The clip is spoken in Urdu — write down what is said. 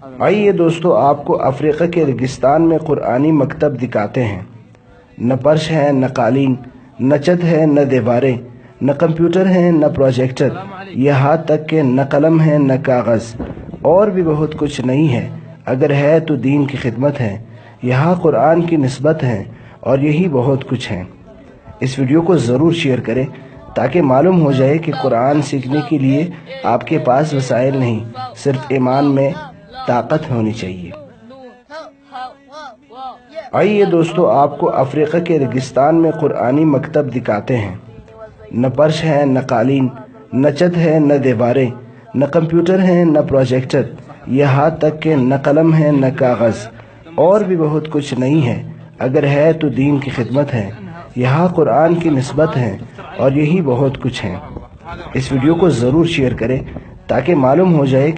آئیے دوستو آپ کو افریقہ کے ریگستان میں قرآنی مکتب دکھاتے ہیں۔ نہ فرش ہے، نہ قالین، نہ چھت ہے، نہ دیواریں، نہ کمپیوٹر ہے، نہ پروجیکٹر، یہاں تک کہ نہ قلم ہے، نہ کاغذ، اور بھی بہت کچھ نہیں ہے۔ اگر ہے تو دین کی خدمت ہے، یہاں قرآن کی نسبت ہے، اور یہی بہت کچھ ہے۔ اس ویڈیو کو ضرور شیئر کریں تاکہ معلوم ہو جائے کہ قرآن سیکھنے کے لیے آپ کے پاس وسائل نہیں، صرف ایمان میں طاقت ہونی چاہیے۔ آئیے دوستو آپ کو افریقہ کے ریگستان میں قرآنی مکتب دکھاتے ہیں۔ نہ فرش ہے، نہ قالین، نہ چھت ہے، نہ دیواریں، نہ کمپیوٹر ہے، نہ پروجیکٹر، یہاں تک کہ نہ قلم ہے، نہ کاغذ، اور بھی بہت کچھ نہیں ہے۔ اگر ہے تو دین کی خدمت ہے، یہاں قرآن کی نسبت ہے، اور یہی بہت کچھ ہے۔ اس ویڈیو کو ضرور شیئر کریں تاکہ معلوم ہو جائے